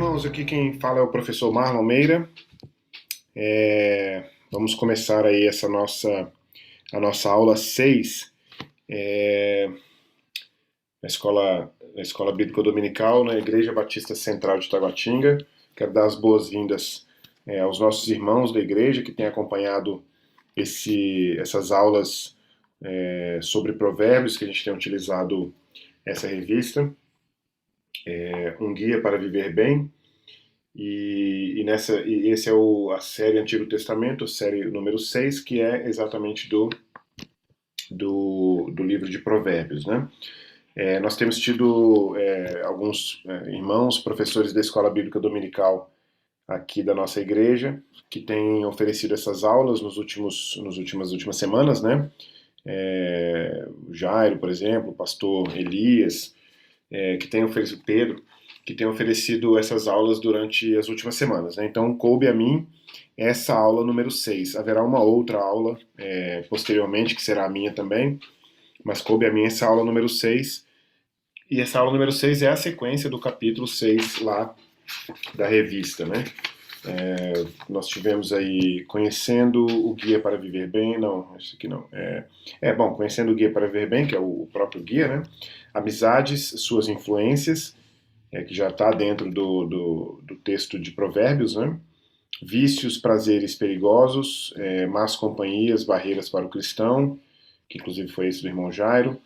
irmãos, aqui quem fala é o professor Marlon Meira. Vamos começar aí a nossa aula 6 na Escola Bíblica Dominical, na Igreja Batista Central de Taguatinga. Quero dar as boas-vindas aos nossos irmãos da igreja que têm acompanhado essas aulas sobre provérbios que a gente tem utilizado essa revista, Um Guia para Viver Bem. E esse é a série Antigo Testamento, série número 6, que é exatamente do livro de Provérbios, né? Nós temos tido alguns irmãos, professores da Escola Bíblica Dominical aqui da nossa igreja, que têm oferecido essas aulas nas últimas semanas, né? O Jairo, por exemplo, o pastor Elias, que tem oferecido, Pedro, que tem oferecido essas aulas durante as últimas semanas, né? Então, coube a mim essa aula número 6. Haverá uma outra aula posteriormente, que será a minha também, mas coube a mim essa aula número 6. E essa aula número 6 é a sequência do capítulo 6 lá da revista, né? Nós tivemos aí Conhecendo o Guia para Viver Bem, não, esse aqui não. Conhecendo o Guia para Viver Bem, que é o próprio guia, né? Amizades, suas influências, que já está dentro do texto de Provérbios, né? Vícios, prazeres perigosos, más companhias, barreiras para o cristão, que inclusive foi esse do irmão Jairo,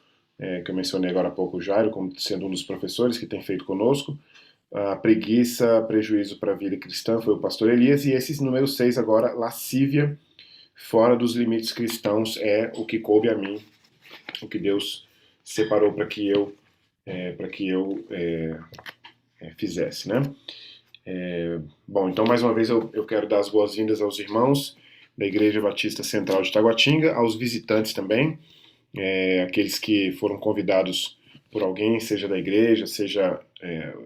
que eu mencionei agora há pouco o Jairo, como sendo um dos professores que tem feito conosco. A preguiça, prejuízo para a vida cristã, foi o pastor Elias. E esse número 6 agora, lascívia, fora dos limites cristãos, é o que coube a mim, o que Deus separou para que eu fizesse, né? Bom, então mais uma vez eu quero dar as boas-vindas aos irmãos da Igreja Batista Central de Taguatinga, aos visitantes também, aqueles que foram convidados por alguém, seja da igreja, seja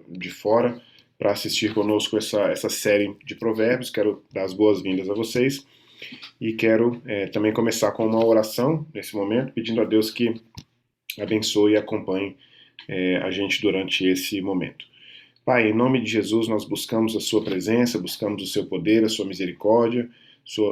de fora, para assistir conosco essa série de provérbios. Quero dar as boas-vindas a vocês e quero também começar com uma oração nesse momento, pedindo a Deus que abençoe e acompanhe a gente durante esse momento. Pai, em nome de Jesus, nós buscamos a sua presença, buscamos o seu poder, a sua misericórdia,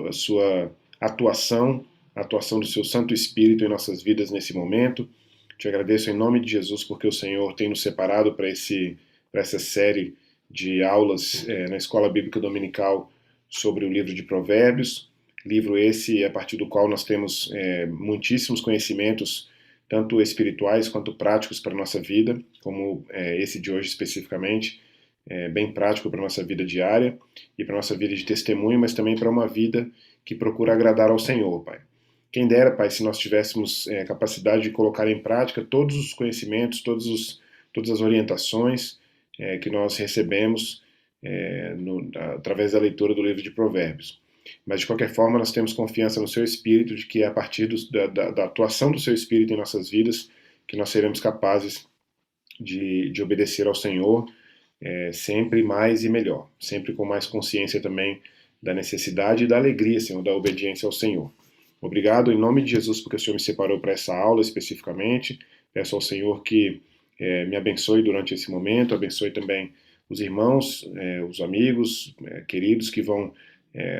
a sua atuação, a atuação do seu Santo Espírito em nossas vidas nesse momento. Te agradeço em nome de Jesus porque o Senhor tem nos separado para essa série de aulas na Escola Bíblica Dominical sobre o livro de Provérbios, livro esse a partir do qual nós temos muitíssimos conhecimentos, tanto espirituais quanto práticos para a nossa vida, como esse de hoje especificamente, bem prático para a nossa vida diária e para a nossa vida de testemunho, mas também para uma vida que procura agradar ao Senhor, Pai. Quem dera, Pai, se nós tivéssemos capacidade de colocar em prática todos os conhecimentos, todas as orientações que nós recebemos através da leitura do livro de Provérbios. Mas, de qualquer forma, nós temos confiança no Seu Espírito, de que é a partir da atuação do Seu Espírito em nossas vidas que nós seremos capazes de obedecer ao Senhor sempre mais e melhor, sempre com mais consciência também da necessidade e da alegria, Senhor, da obediência ao Senhor. Obrigado em nome de Jesus porque o Senhor me separou para essa aula especificamente. Peço ao Senhor que me abençoe durante esse momento, abençoe também os irmãos, os amigos, queridos que vão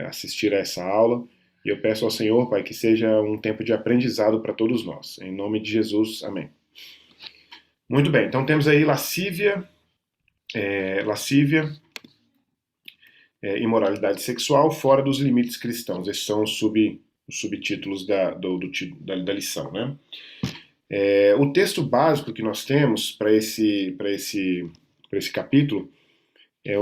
assistir a essa aula. E eu peço ao Senhor, Pai, que seja um tempo de aprendizado para todos nós. Em nome de Jesus, amém. Muito bem, então temos aí lascívia, imoralidade sexual fora dos limites cristãos. Esses são os subtítulos da lição, né? O texto básico que nós temos para esse capítulo é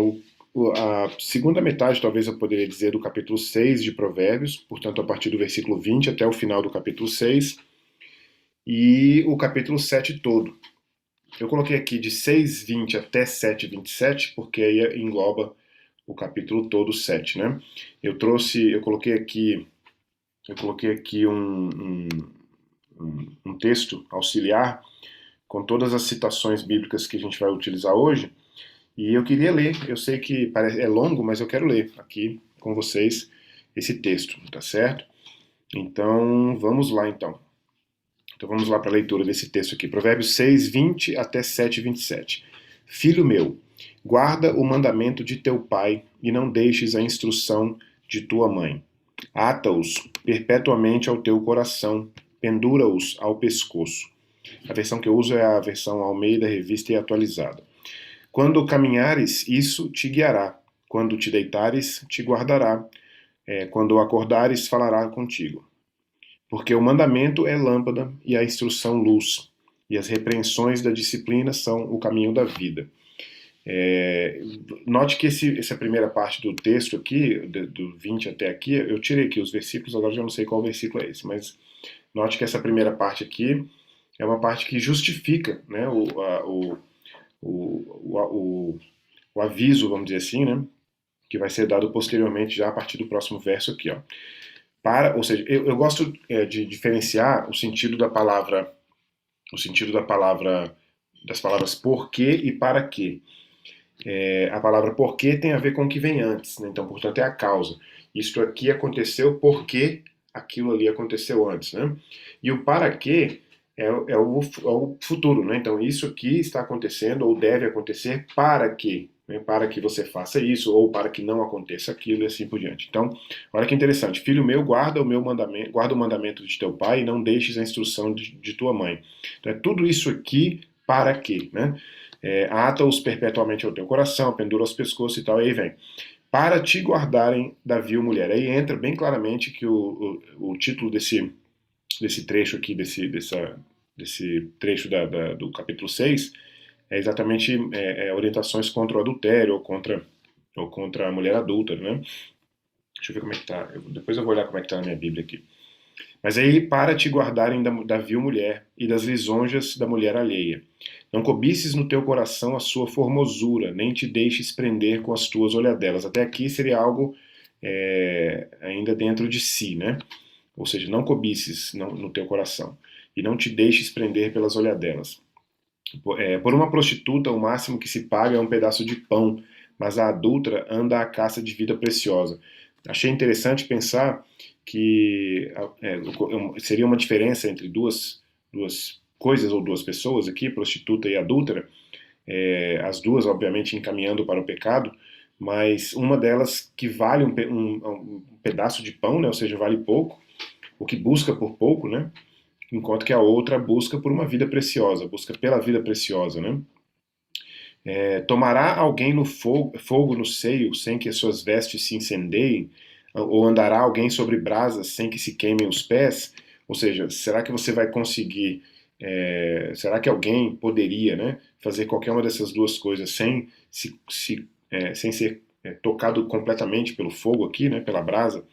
a segunda metade, talvez eu poderia dizer, do capítulo 6 de Provérbios, portanto, a partir do versículo 20 até o final do capítulo 6, e o capítulo 7 todo. Eu coloquei aqui de 6:20 até 7:27, porque aí engloba o capítulo todo 7, né? Eu coloquei aqui um texto auxiliar com todas as citações bíblicas que a gente vai utilizar hoje, e eu queria ler. Eu sei que é longo, mas eu quero ler aqui com vocês esse texto, tá certo? Então, vamos lá então. Então vamos lá para a leitura desse texto aqui. Provérbios 6:20 até 7:27. Filho meu, Guarda o mandamento de teu pai e não deixes a instrução de tua mãe. Ata-os perpetuamente ao teu coração, pendura-os ao pescoço. A versão que eu uso é a versão Almeida, Revista e Atualizada. Quando caminhares, isso te guiará. Quando te deitares, te guardará. Quando acordares, falará contigo. Porque o mandamento é lâmpada e a instrução luz, e as repreensões da disciplina são o caminho da vida. Note que essa primeira parte do texto aqui, do 20 até aqui, eu tirei aqui os versículos, agora já não sei qual versículo é esse, mas note que essa primeira parte aqui é uma parte que justifica, né, o aviso, vamos dizer assim, né, que vai ser dado posteriormente já a partir do próximo verso aqui, ó. Ou seja, eu gosto de diferenciar o sentido das palavras por quê e para quê. A palavra porquê tem a ver com o que vem antes, né? Então, portanto, é a causa. Isto aqui aconteceu porque aquilo ali aconteceu antes, né? E o para quê é o futuro, né? Então, isso aqui está acontecendo ou deve acontecer para que, né? Para que você faça isso ou para que não aconteça aquilo e assim por diante. Então, olha que interessante. Filho meu, guarda o mandamento de teu pai e não deixes a instrução de tua mãe. Então, é tudo isso aqui para quê, né? Ata-os perpetuamente ao teu coração, pendura aos pescoços e tal, e aí vem. Para te guardarem da vil mulher. Aí entra bem claramente que o título desse trecho aqui, desse trecho do capítulo 6, é exatamente orientações contra o adultério ou contra a mulher adulta, né? Deixa eu ver como é que tá. Depois eu vou olhar como é que tá na minha Bíblia aqui. Mas aí, para te guardarem da vil mulher e das lisonjas da mulher alheia. Não cobices no teu coração a sua formosura, nem te deixes prender com as tuas olhadelas. Até aqui seria algo ainda dentro de si, né? Ou seja, não cobices no teu coração e não te deixes prender pelas olhadelas. Por uma prostituta, o máximo que se paga é um pedaço de pão, mas a adúltera anda à caça de vida preciosa. Achei interessante pensar que seria uma diferença entre duas coisas ou duas pessoas aqui, prostituta e adúltera, as duas, obviamente, encaminhando para o pecado, mas uma delas que vale um pedaço de pão, né, ou seja, vale pouco, o que busca por pouco, né, enquanto que a outra busca por uma vida preciosa, busca pela vida preciosa, né. Tomará alguém no fogo no seio sem que as suas vestes se incendeiem? Ou andará alguém sobre brasas sem que se queimem os pés? Ou seja, será que você vai conseguir, será que alguém poderia, né, fazer qualquer uma dessas duas coisas sem ser tocado completamente pelo fogo aqui, né, pela brasa?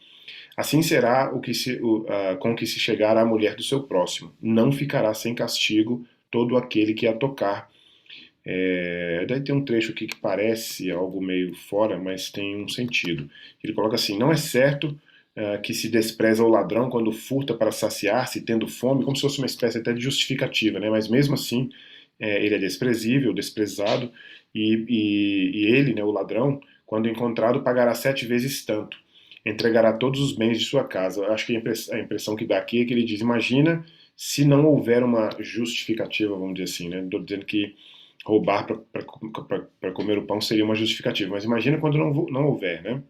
Assim será com que se chegar à mulher do seu próximo. Não ficará sem castigo todo aquele que a tocar. Daí tem um trecho aqui que parece algo meio fora, mas tem um sentido. Ele coloca assim: não é certo que se despreza o ladrão quando furta para saciar-se, tendo fome, como se fosse uma espécie até de justificativa, né? Mas mesmo assim, ele é desprezível, desprezado, e ele, né, o ladrão, quando encontrado, pagará 7 vezes tanto, entregará todos os bens de sua casa. Acho que a impressão que dá aqui é que ele diz: imagina se não houver uma justificativa, vamos dizer assim, né? Estou dizendo que roubar para comer o pão seria uma justificativa, mas imagina quando não houver, né?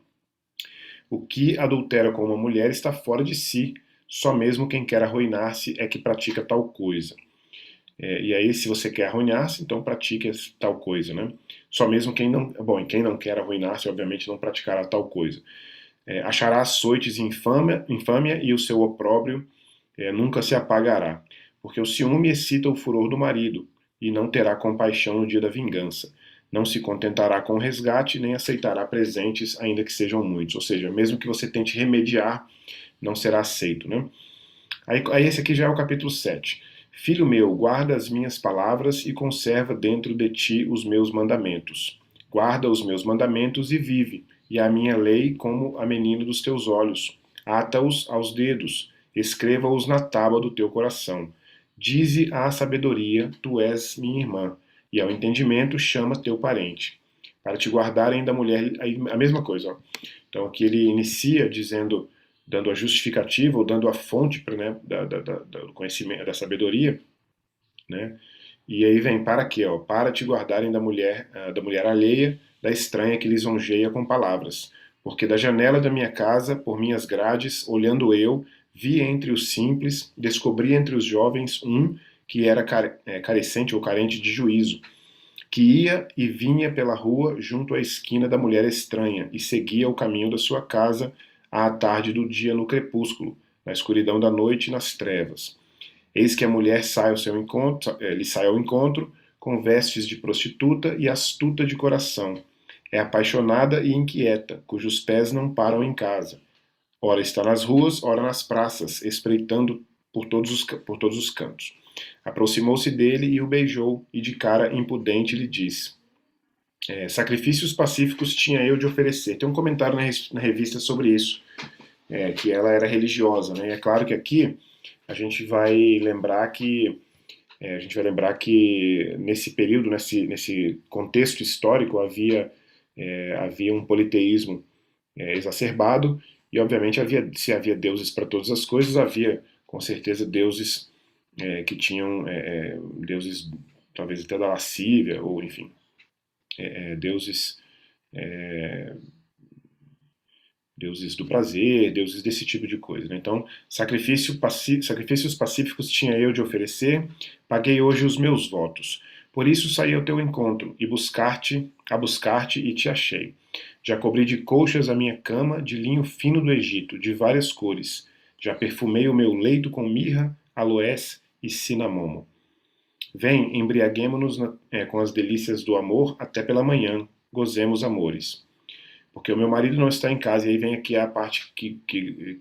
O que adultera com uma mulher está fora de si, só mesmo quem quer arruinar-se é que pratica tal coisa. E aí, se você quer arruinar-se, então pratique tal coisa, né? Só mesmo quem não quer arruinar-se, obviamente, não praticará tal coisa. Achará açoites e infâmia e o seu opróbrio nunca se apagará, porque o ciúme excita o furor do marido, e não terá compaixão no dia da vingança. Não se contentará com o resgate, nem aceitará presentes, ainda que sejam muitos. Ou seja, mesmo que você tente remediar, não será aceito, né? Aí esse aqui já é o capítulo 7. Filho meu, guarda as minhas palavras e conserva dentro de ti os meus mandamentos. Guarda os meus mandamentos e vive, e a minha lei como a menina dos teus olhos. Ata-os aos dedos, escreva-os na tábua do teu coração. Dize à sabedoria, tu és minha irmã, e ao entendimento chama teu parente. Para te guardarem da mulher, a mesma coisa. Ó. Então aqui ele inicia dando a justificativa, ou dando a fonte, né, do conhecimento, da sabedoria, né? E aí vem para quê? Ó, para te guardarem da mulher alheia, da estranha que lisonjeia com palavras. Porque da janela da minha casa, por minhas grades, olhando eu, vi entre os simples, descobri entre os jovens um que era carecente ou carente de juízo, que ia e vinha pela rua junto à esquina da mulher estranha e seguia o caminho da sua casa à tarde do dia no crepúsculo, na escuridão da noite e nas trevas. Eis que a mulher sai ao seu encontro, lhe sai ao encontro, com vestes de prostituta e astuta de coração. É apaixonada e inquieta, cujos pés não param em casa. Ora está nas ruas, ora nas praças, espreitando por todos os cantos. Aproximou-se dele e o beijou, e de cara impudente lhe disse: sacrifícios pacíficos tinha eu de oferecer. Tem um comentário na revista sobre isso, que ela era religiosa, né? E é claro que aqui a gente vai lembrar que nesse período, nesse contexto histórico, havia um politeísmo exacerbado e, obviamente, se havia deuses para todas as coisas, havia com certeza deuses que tinham deuses talvez até da lascívia ou, enfim, deuses deuses do prazer, deuses desse tipo de coisa. Né? Então, sacrifícios pacíficos tinha eu de oferecer, paguei hoje os meus votos. Por isso saí ao teu encontro e buscar-te e te achei. Já cobri de colchas a minha cama, de linho fino do Egito, de várias cores. Já perfumei o meu leito com mirra, aloés e cinamomo. Vem, embriaguemo-nos com as delícias do amor até pela manhã, gozemos amores. Porque o meu marido não está em casa, e aí vem aqui a parte que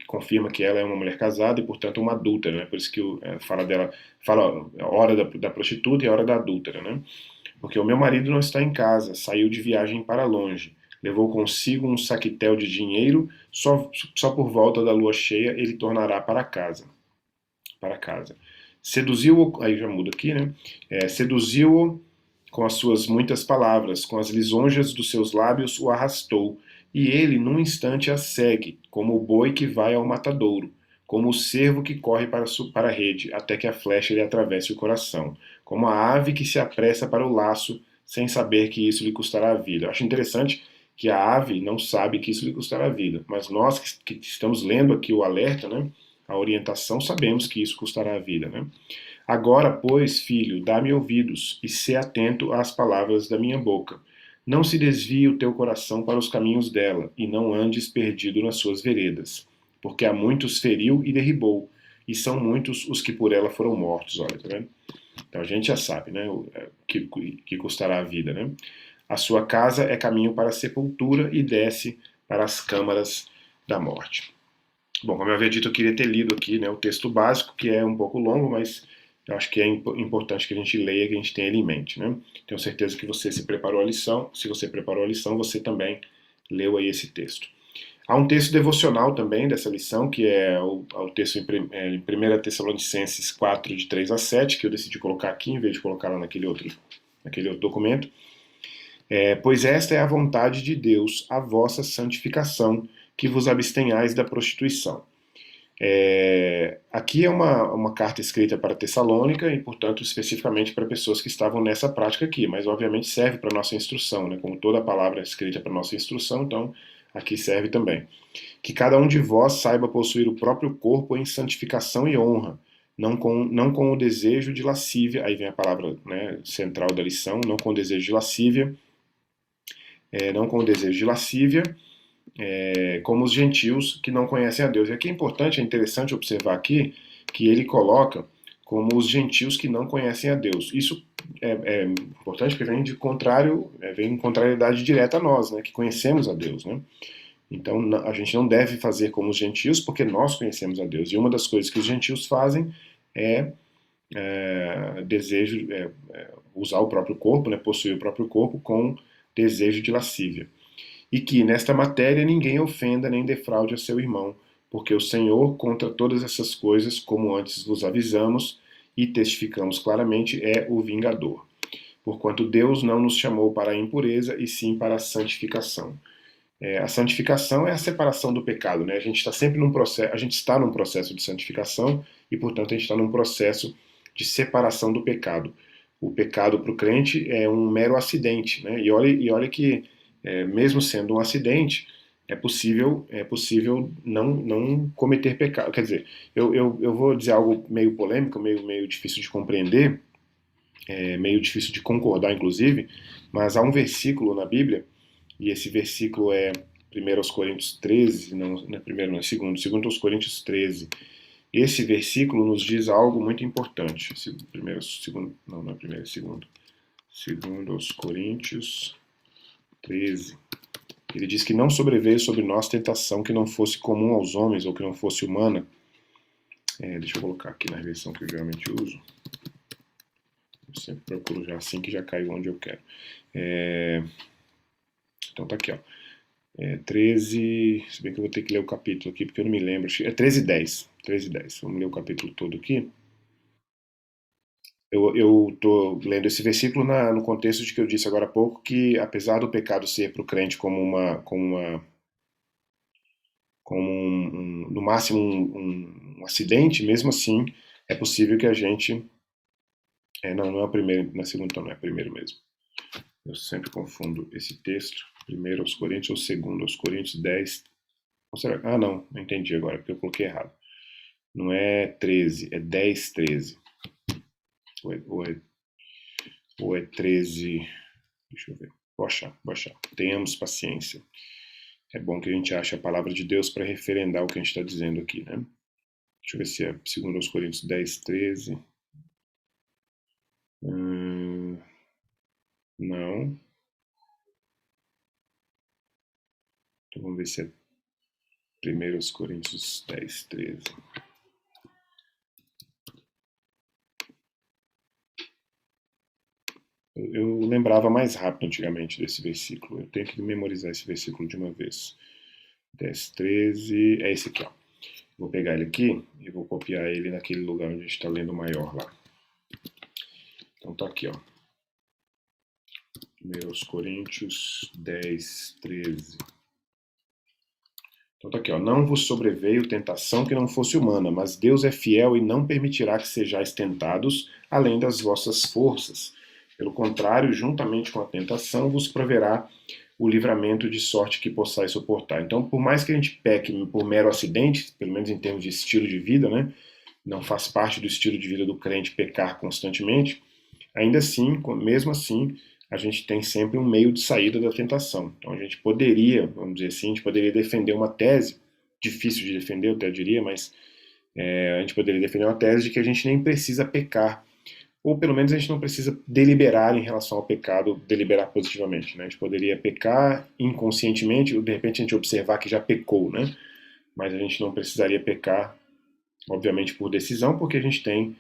confirma que ela é uma mulher casada e, portanto, uma adúltera, né? Por isso que fala a hora da prostituta e a hora da adúltera, né? Porque o meu marido não está em casa, saiu de viagem para longe, levou consigo um saquitel de dinheiro, só por volta da lua cheia ele tornará para casa. Seduziu-o, aí já muda aqui, né? Seduziu-o com as suas muitas palavras, com as lisonjas dos seus lábios o arrastou, e ele num instante a segue, como o boi que vai ao matadouro, como o cervo que corre para a rede, até que a flecha lhe atravesse o coração, como a ave que se apressa para o laço, sem saber que isso lhe custará a vida. Eu acho interessante que a ave não sabe que isso lhe custará a vida, mas nós que estamos lendo aqui o alerta, né, a orientação, sabemos que isso custará a vida, né? Agora, pois, filho, dá-me ouvidos e sê atento às palavras da minha boca. Não se desvie o teu coração para os caminhos dela, e não andes perdido nas suas veredas, porque a muitos feriu e derribou, e são muitos os que por ela foram mortos. Olha, tá vendo? Então a gente já sabe, né, que custará a vida, né? A sua casa é caminho para a sepultura e desce para as câmaras da morte. Bom, como eu havia dito, eu queria ter lido aqui, né, o texto básico, que é um pouco longo, mas eu acho que é importante que a gente leia, que a gente tenha ele em mente, né? Tenho certeza que você se preparou a lição. Se você preparou a lição, você também leu aí esse texto. Há um texto devocional também dessa lição, que é o texto em 1 Tessalonicenses 4, de 3 a 7, que eu decidi colocar aqui, em vez de colocar lá naquele outro documento. Pois esta é a vontade de Deus, a vossa santificação, que vos abstenhais da prostituição. Aqui é uma carta escrita para Tessalônica e, portanto, especificamente para pessoas que estavam nessa prática aqui, mas obviamente serve para a nossa instrução, né? Como toda palavra é escrita para a nossa instrução, então aqui serve também. Que cada um de vós saiba possuir o próprio corpo em santificação e honra, não com o desejo de lascívia, aí vem a palavra, né, central da lição, não com o desejo de lascívia, como os gentios que não conhecem a Deus. E aqui é interessante observar aqui que ele coloca como os gentios que não conhecem a Deus. Isso é importante porque vem em contrariedade direta a nós, né, que conhecemos a Deus, né? Então a gente não deve fazer como os gentios porque nós conhecemos a Deus. E uma das coisas que os gentios fazem é usar o próprio corpo, né, possuir o próprio corpo com desejo de lascívia. E que nesta matéria ninguém ofenda nem defraude a seu irmão, porque o Senhor, contra todas essas coisas, como antes vos avisamos e testificamos claramente, é o vingador. Porquanto Deus não nos chamou para a impureza, e sim para a santificação. A santificação é a separação do pecado, né? A gente está sempre num processo de santificação e, portanto, a gente está num processo de separação do pecado. o pecado para o crente é um mero acidente, né? E olha que, mesmo sendo um acidente, é possível não cometer pecado. Quer dizer, eu vou dizer algo meio polêmico, meio difícil de compreender, meio difícil de concordar, inclusive, mas há um versículo na Bíblia, e esse versículo é 1 Coríntios 13, não é primeiro, não é segundo, 2 Coríntios 13. Esse versículo nos diz algo muito importante. Primeiro, segundo, não é primeiro, é segundo. 2 Coríntios 13. Ele diz que não sobreveio sobre nós tentação que não fosse comum aos homens ou que não fosse humana. Deixa eu colocar aqui na versão que eu geralmente uso. Eu sempre procuro já assim que já caiu onde eu quero. Então tá aqui, ó. 13, se bem que eu vou ter que ler o capítulo aqui porque eu não me lembro. É 13:10. 13:10. Vamos ler o capítulo todo aqui. Eu estou lendo esse versículo no contexto de que eu disse agora há pouco que, apesar do pecado ser para o crente no máximo um acidente, mesmo assim é possível que a gente. Não é o primeiro, não é segundo, então não é primeiro mesmo. Eu sempre confundo esse texto. Primeiro aos Coríntios ou segundo aos Coríntios 10. Não entendi agora, porque eu coloquei errado. Não é 13, é 10:13. Ou é 13. Deixa eu ver. Vou achar. Tenhamos paciência. É bom que a gente ache a palavra de Deus para referendar o que a gente está dizendo aqui, né? Deixa eu ver se é segundo aos Coríntios 10:13. Não. Então vamos ver se é 1 Coríntios 10:13. Eu lembrava mais rápido antigamente desse versículo. Eu tenho que memorizar esse versículo de uma vez. 10:13. É esse aqui, ó. Vou pegar ele aqui e vou copiar ele naquele lugar onde a gente está lendo maior lá. Então tá aqui, ó. 1 Coríntios 10:13. Então tá aqui, ó. Não vos sobreveio tentação que não fosse humana, mas Deus é fiel e não permitirá que sejais tentados além das vossas forças. Pelo contrário, juntamente com a tentação, vos proverá o livramento de sorte que possais suportar. Então, por mais que a gente peque por mero acidente, pelo menos em termos de estilo de vida, né? Não faz parte do estilo de vida do crente pecar constantemente, ainda assim, mesmo assim, a gente tem sempre um meio de saída da tentação. Então a gente poderia, vamos dizer assim, a gente poderia defender uma tese, difícil de defender, eu até diria, mas a gente poderia defender uma tese de que a gente nem precisa pecar, ou pelo menos a gente não precisa deliberar em relação ao pecado, deliberar positivamente, né? A gente poderia pecar inconscientemente, ou de repente a gente observar que já pecou, né? Mas a gente não precisaria pecar, obviamente, por decisão, porque a gente tem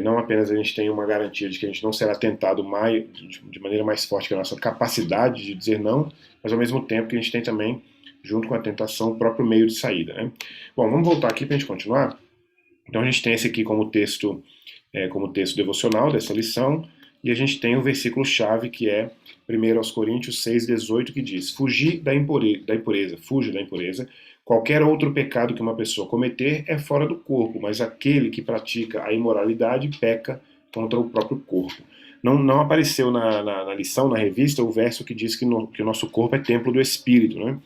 não apenas a gente tem uma garantia de que a gente não será tentado de maneira mais forte que a nossa capacidade de dizer não, mas ao mesmo tempo que a gente tem também, junto com a tentação, o próprio meio de saída, né? Bom, vamos voltar aqui para a gente continuar. Então a gente tem esse aqui como texto devocional dessa lição, e a gente tem o versículo-chave que é 1 Coríntios 6:18, que diz: fugi da impureza. Qualquer outro pecado que uma pessoa cometer é fora do corpo, mas aquele que pratica a imoralidade peca contra o próprio corpo. Não apareceu na lição, na revista, o verso que diz que o nosso corpo é templo do Espírito, né?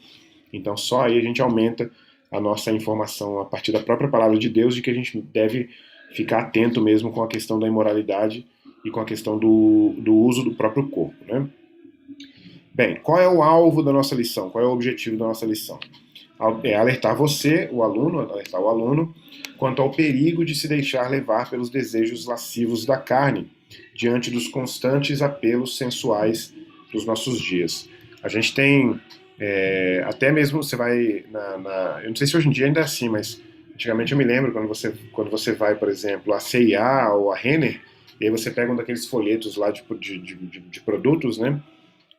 Então só aí a gente aumenta a nossa informação a partir da própria palavra de Deus de que a gente deve ficar atento mesmo com a questão da imoralidade e com a questão do uso do próprio corpo, né? Bem, qual é o alvo da nossa lição? Qual é o objetivo da nossa lição? É alertar o aluno, quanto ao perigo de se deixar levar pelos desejos lascivos da carne, diante dos constantes apelos sensuais dos nossos dias. A gente tem, até mesmo você vai, eu não sei se hoje em dia ainda é assim, mas antigamente eu me lembro quando você vai, por exemplo, a C&A ou a Renner, e aí você pega um daqueles folhetos lá de produtos, né?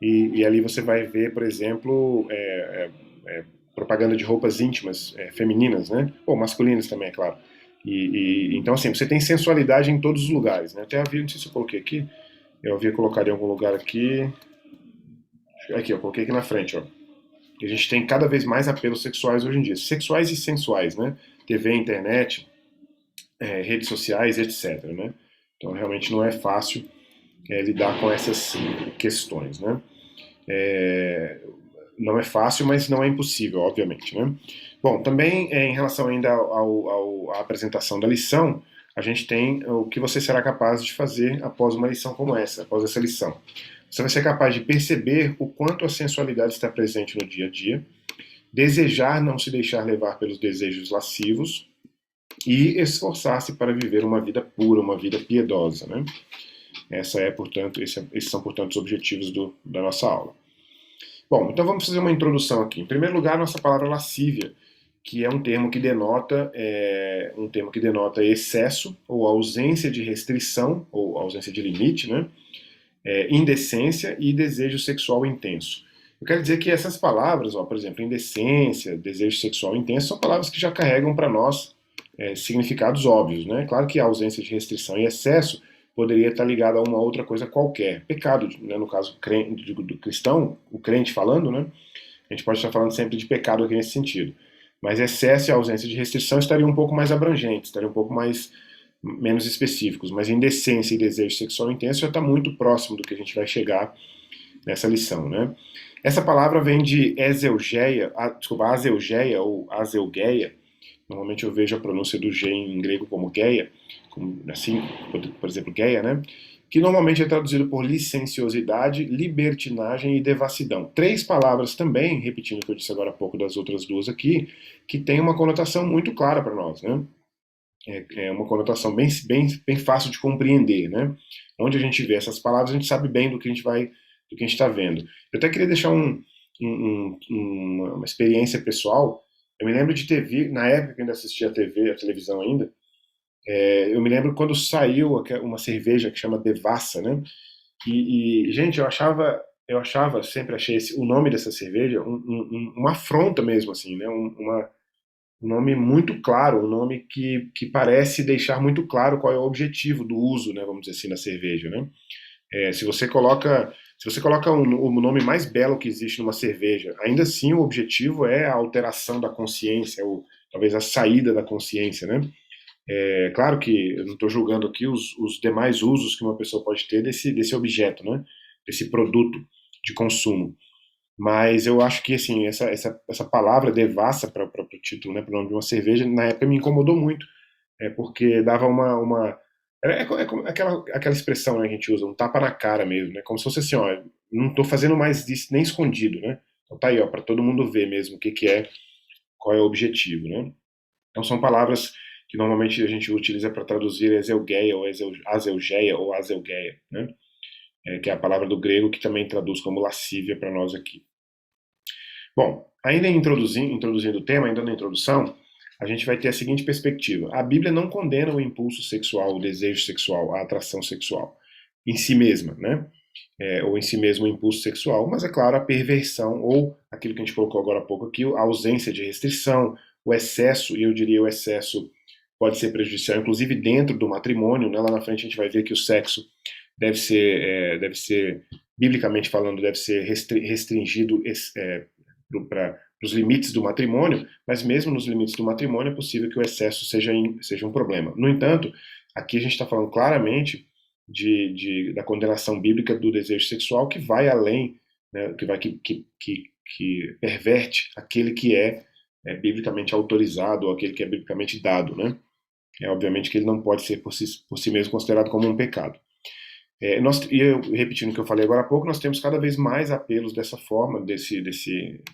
E ali você vai ver, por exemplo, propaganda de roupas íntimas, femininas, né? Ou masculinas também, é claro. Então, assim, você tem sensualidade em todos os lugares, né? Até havia, não sei se eu coloquei aqui, eu havia colocado em algum lugar aqui. Aqui, eu coloquei aqui na frente, ó. A gente tem cada vez mais apelos sexuais hoje em dia. Sexuais e sensuais, né? TV, internet, redes sociais, etc, né? Então, realmente não é fácil lidar com essas questões, né? Não é fácil, mas não é impossível, obviamente, né? Bom, também em relação ainda à apresentação da lição, a gente tem o que você será capaz de fazer após uma lição como essa, após essa lição. Você vai ser capaz de perceber o quanto a sensualidade está presente no dia a dia, desejar não se deixar levar pelos desejos lascivos e esforçar-se para viver uma vida pura, uma vida piedosa, né? Esses são, portanto, os objetivos da nossa aula. Bom, então vamos fazer uma introdução aqui. Em primeiro lugar, nossa palavra lascívia, que é um termo que denota excesso ou ausência de restrição ou ausência de limite, né? Indecência e desejo sexual intenso. Eu quero dizer que essas palavras, por exemplo, indecência, desejo sexual intenso, são palavras que já carregam para nós significados óbvios, né? Claro que a ausência de restrição e excesso poderia estar ligada a uma outra coisa qualquer. Pecado, né? No caso do cristão, o crente falando, né? A gente pode estar falando sempre de pecado aqui nesse sentido. Mas excesso e ausência de restrição estariam um pouco mais abrangentes, estariam um pouco menos específicos. Mas indecência e desejo sexual intenso já está muito próximo do que a gente vai chegar nessa lição, né? Essa palavra vem de azeugeia ou azeugeia. Normalmente eu vejo a pronúncia do G em grego como geia, assim, por exemplo, geia, né? Que normalmente é traduzido por licenciosidade, libertinagem e devassidão. Três palavras também, repetindo o que eu disse agora há pouco das outras duas aqui, que tem uma conotação muito clara para nós, né? É uma conotação bem fácil de compreender, né? Onde a gente vê essas palavras, a gente sabe bem do que a gente está vendo. Eu até queria deixar uma experiência pessoal. Eu me lembro de ter visto, na época que eu ainda assistia a televisão ainda, eu me lembro quando saiu uma cerveja que chama Devassa, né? Gente, sempre achei o nome dessa cerveja uma afronta mesmo, assim, né? Um nome muito claro, um nome que parece deixar muito claro qual é o objetivo do uso, né? Vamos dizer assim, na cerveja, né? Se você coloca o nome mais belo que existe numa cerveja, ainda assim o objetivo é a alteração da consciência, ou talvez a saída da consciência, né? É claro que eu não estou julgando aqui os demais usos que uma pessoa pode ter desse objeto, né? Desse produto de consumo. Mas eu acho que assim, essa palavra devassa para o título, né, para o nome de uma cerveja, na época me incomodou muito, porque dava como aquela expressão, né, que a gente usa, um tapa na cara mesmo, né? Como se fosse assim, ó, não estou fazendo mais disso nem escondido, né? Então tá aí, ó, para todo mundo ver mesmo o que é, qual é o objetivo, né? Então são palavras que normalmente a gente utiliza para traduzir exelgeia ou azeugeia ou azelgeia, né? Que é a palavra do grego que também traduz como lascívia para nós aqui. Bom, ainda introduzindo o tema, ainda na introdução, a gente vai ter a seguinte perspectiva. A Bíblia não condena o impulso sexual, o desejo sexual, a atração sexual em si mesma, né? Ou em si mesmo o impulso sexual, mas é claro, a perversão, ou aquilo que a gente colocou agora há pouco aqui, a ausência de restrição, o excesso, e eu diria o excesso pode ser prejudicial, inclusive dentro do matrimônio, né? Lá na frente a gente vai ver que o sexo deve ser biblicamente falando, deve ser restringido para os limites do matrimônio, mas mesmo nos limites do matrimônio é possível que o excesso seja um problema. No entanto, aqui a gente está falando claramente da condenação bíblica do desejo sexual que vai além, né, que perverte aquele que é biblicamente autorizado ou aquele que é biblicamente dado, né? Obviamente que ele não pode ser por si mesmo considerado como um pecado. E eu, repetindo o que eu falei agora há pouco, nós temos cada vez mais apelos dessa forma,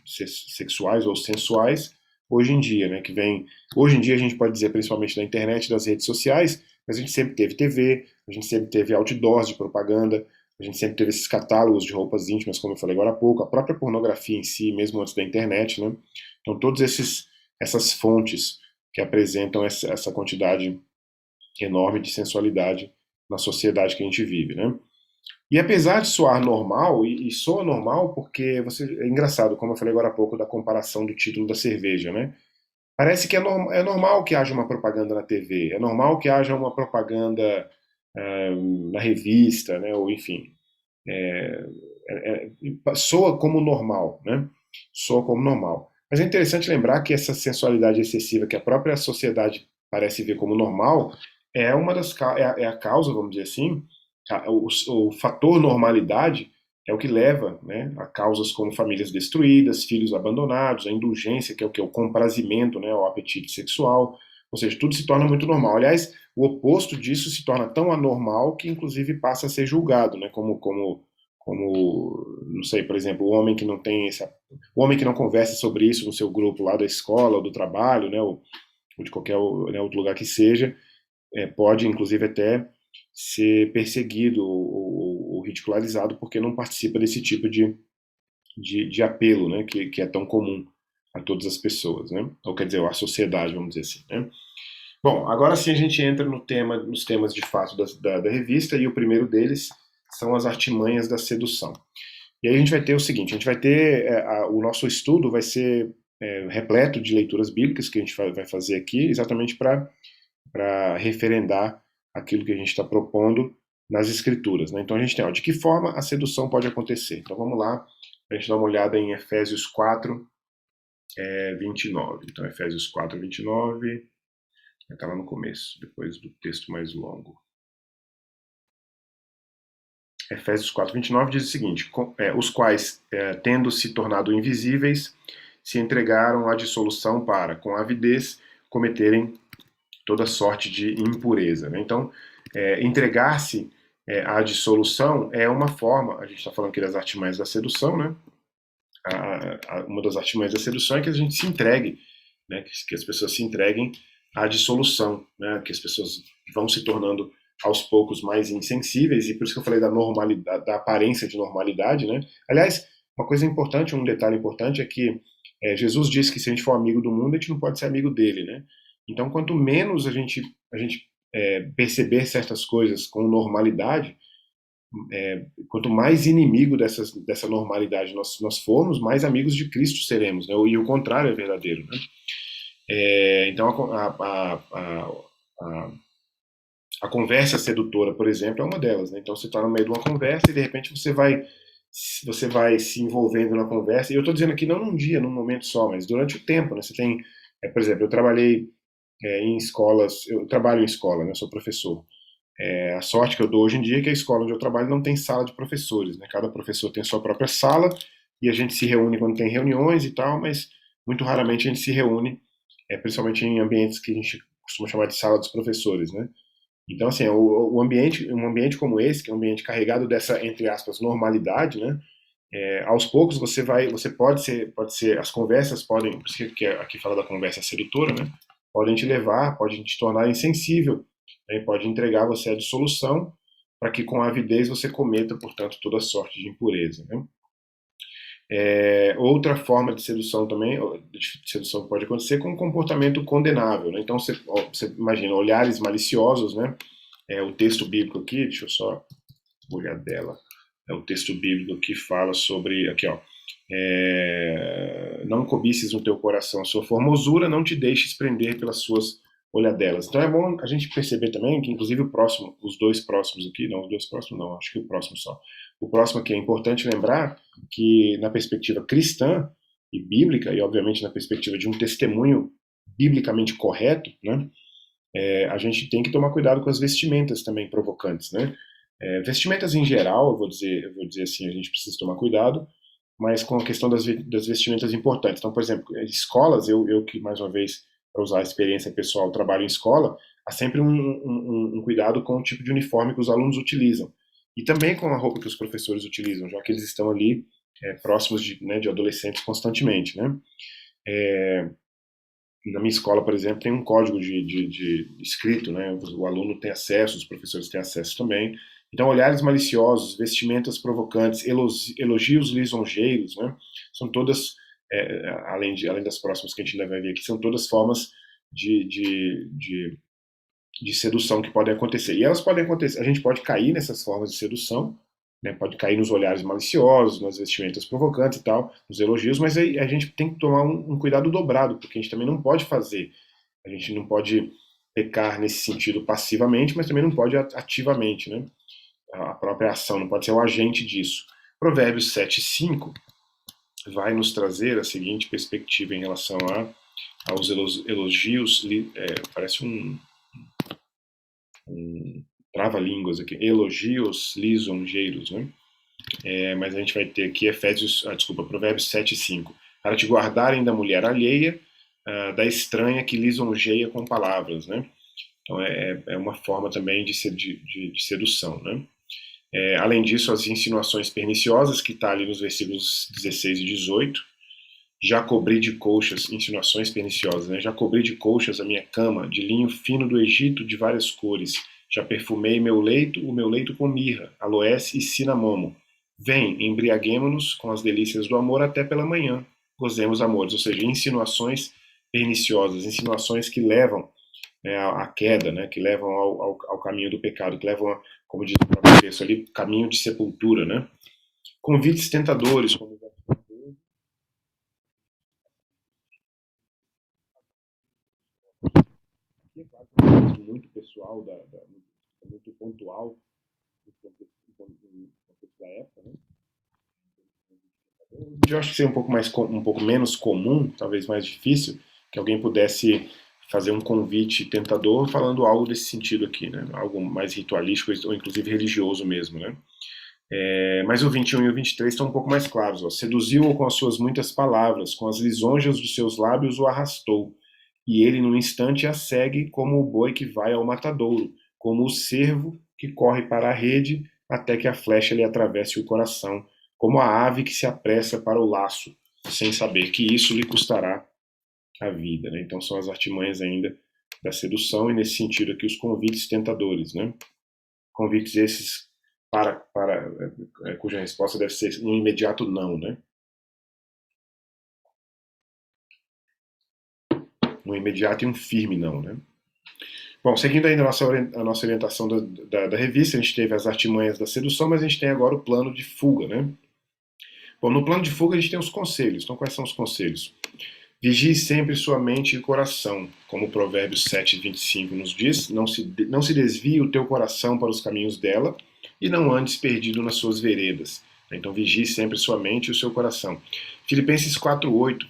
sexuais ou sensuais, hoje em dia, né? Hoje em dia a gente pode dizer, principalmente na internet, das redes sociais, mas a gente sempre teve TV, a gente sempre teve outdoors de propaganda, a gente sempre teve esses catálogos de roupas íntimas, como eu falei agora há pouco, a própria pornografia em si, mesmo antes da internet, né? Então, essas fontes que apresentam essa quantidade enorme de sensualidade na sociedade que a gente vive, né? E apesar de soar normal, e soa normal porque é engraçado, como eu falei agora há pouco, da comparação do título da cerveja, né? Parece que é normal que haja uma propaganda na TV, é normal que haja uma propaganda na revista, né? Ou enfim, soa como normal, né? Soa como normal. Mas é interessante lembrar que essa sensualidade excessiva que a própria sociedade parece ver como normal é a causa, vamos dizer assim, o fator normalidade é o que leva, né, a causas como famílias destruídas, filhos abandonados, a indulgência, que é o que? O comprazimento, né, o apetite sexual, ou seja, tudo se torna muito normal. Aliás, o oposto disso se torna tão anormal que inclusive passa a ser julgado, né, como, não sei, por exemplo, o homem que não conversa sobre isso no seu grupo lá da escola ou do trabalho, né, ou de qualquer, né, outro lugar que seja, pode inclusive até ser perseguido ou ridicularizado porque não participa desse tipo de apelo, né, que é tão comum a todas as pessoas, né? Ou quer dizer, a sociedade, vamos dizer assim, né? Bom, agora sim a gente entra nos temas de fato da revista, e o primeiro deles são as artimanhas da sedução. E aí a gente vai ter o seguinte, a gente vai ter, o nosso estudo vai ser repleto de leituras bíblicas que a gente vai fazer aqui, exatamente para referendar aquilo que a gente está propondo nas escrituras, né? Então a gente tem, de que forma a sedução pode acontecer. Então vamos lá, a gente dá uma olhada em Efésios 4, 29. Então Efésios 4, 29, está lá no começo, depois do texto mais longo. Efésios 4, 29 diz o seguinte, os quais, tendo se tornado invisíveis, se entregaram à dissolução para, com avidez, cometerem toda sorte de impureza, né? Então, entregar-se à dissolução é uma forma, a gente está falando aqui das artimanhas da sedução, né? Uma das artimanhas da sedução é que a gente se entregue, né? Que as pessoas se entreguem à dissolução, né? Que as pessoas vão se tornando aos poucos mais insensíveis, e por isso que eu falei da normalidade, da aparência de normalidade, né? Aliás, uma coisa importante, um detalhe importante é que Jesus disse que se a gente for amigo do mundo, a gente não pode ser amigo dele, né? Então, quanto menos a gente perceber certas coisas com normalidade, quanto mais inimigo dessa normalidade nós formos, mais amigos de Cristo seremos, né? E o contrário é verdadeiro, né? Então, a conversa sedutora, por exemplo, é uma delas, né? Então, você está no meio de uma conversa e, de repente, você vai se envolvendo na conversa. E eu estou dizendo aqui não num dia, num momento só, mas durante o tempo, né? Você tem, por exemplo, eu trabalhei em escolas, eu trabalho em escola, né? Eu sou professor. A sorte que eu dou hoje em dia é que a escola onde eu trabalho não tem sala de professores, né? Cada professor tem sua própria sala e a gente se reúne quando tem reuniões e tal, mas muito raramente a gente se reúne, principalmente em ambientes que a gente costuma chamar de sala dos professores, né? Então, assim, um ambiente como esse, que é um ambiente carregado dessa, entre aspas, normalidade, né? Aos poucos você pode ser, as conversas podem, por isso que aqui fala da conversa sedutora, né? Podem te levar, podem te tornar insensível, né? Pode entregar você à dissolução, para que com avidez você cometa, portanto, toda sorte de impureza, né? Outra forma de sedução também, de sedução que pode acontecer com um comportamento condenável, né? Então você imagina olhares maliciosos, né? O texto bíblico aqui, deixa eu só olhar dela. É o texto bíblico que fala sobre, aqui ó, não cobices no teu coração a sua formosura, não te deixes prender pelas suas olhadelas. Então é bom a gente perceber também que, inclusive, os dois próximos aqui, não, os dois próximos não, acho que o próximo só. O próximo aqui é importante lembrar que, na perspectiva cristã e bíblica, e obviamente na perspectiva de um testemunho biblicamente correto, né, a gente tem que tomar cuidado com as vestimentas também provocantes, né? Vestimentas em geral, eu vou dizer assim, a gente precisa tomar cuidado, mas com a questão das vestimentas importantes. Então, por exemplo, escolas, eu que, mais uma vez, para usar a experiência pessoal, trabalho em escola, há sempre um cuidado com o tipo de uniforme que os alunos utilizam. E também com a roupa que os professores utilizam, já que eles estão ali próximos de adolescentes constantemente, né? Na minha escola, por exemplo, tem um código de escrito, né? O aluno tem acesso, os professores têm acesso também. Então, olhares maliciosos, vestimentas provocantes, elogios lisonjeiros, né? São todas, além das próximas que a gente ainda vai ver aqui, são todas formas de sedução que podem acontecer. E elas podem acontecer, a gente pode cair nessas formas de sedução, né? Pode cair nos olhares maliciosos, nas vestimentas provocantes e tal, nos elogios, mas aí a gente tem que tomar um cuidado dobrado, porque a gente também não pode fazer, a gente não pode pecar nesse sentido passivamente, mas também não pode ativamente, né? A própria ação, não pode ser o agente disso. Provérbios 7:5 vai nos trazer a seguinte perspectiva em relação aos elogios, parece um trava-línguas aqui, elogios lisonjeiros, né? Mas a gente vai ter aqui Provérbios 7:5. Para te guardarem da mulher alheia, da estranha que lisonjeia com palavras, né? Então é uma forma também de sedução, né? Além disso, as insinuações perniciosas, que está ali nos versículos 16 e 18. Já cobri de colchas, insinuações perniciosas, né? Já cobri de colchas a minha cama, de linho fino do Egito de várias cores. Já perfumei o meu leito com mirra, aloés e cinamomo. Vem, embriaguemo-nos com as delícias do amor até pela manhã. Gozemos amores, ou seja, insinuações perniciosas, insinuações que levam, né, à queda, né, que levam ao caminho do pecado, que levam, como diz o próprio texto ali, caminho de sepultura, né? Convites tentadores, como é claro que é um contexto muito pessoal, muito pontual, no contexto da época, né? Eu acho que seria um pouco menos comum, talvez mais difícil, que alguém pudesse fazer um convite tentador falando algo desse sentido aqui, né? Algo mais ritualístico ou inclusive religioso mesmo, né? Mas o 21 e o 23 estão um pouco mais claros. Ó. Seduziu-o com as suas muitas palavras, com as lisonjas dos seus lábios o arrastou. E ele, num instante, a segue como o boi que vai ao matadouro, como o cervo que corre para a rede até que a flecha lhe atravesse o coração, como a ave que se apressa para o laço, sem saber que isso lhe custará a vida. Né? Então são as artimanhas ainda da sedução, e nesse sentido aqui os convites tentadores. Né? Convites esses cuja resposta deve ser um imediato não, né? Um imediato e um firme não, né? Bom, seguindo ainda a nossa orientação da revista, a gente teve as artimanhas da sedução, mas a gente tem agora o plano de fuga, né? Bom, no plano de fuga a gente tem os conselhos. Então, quais são os conselhos? Vigie sempre sua mente e coração, como o Provérbios 7:25 nos diz, não se desvie o teu coração para os caminhos dela e não andes perdido nas suas veredas. Então vigie sempre sua mente e o seu coração. Filipenses 4:8.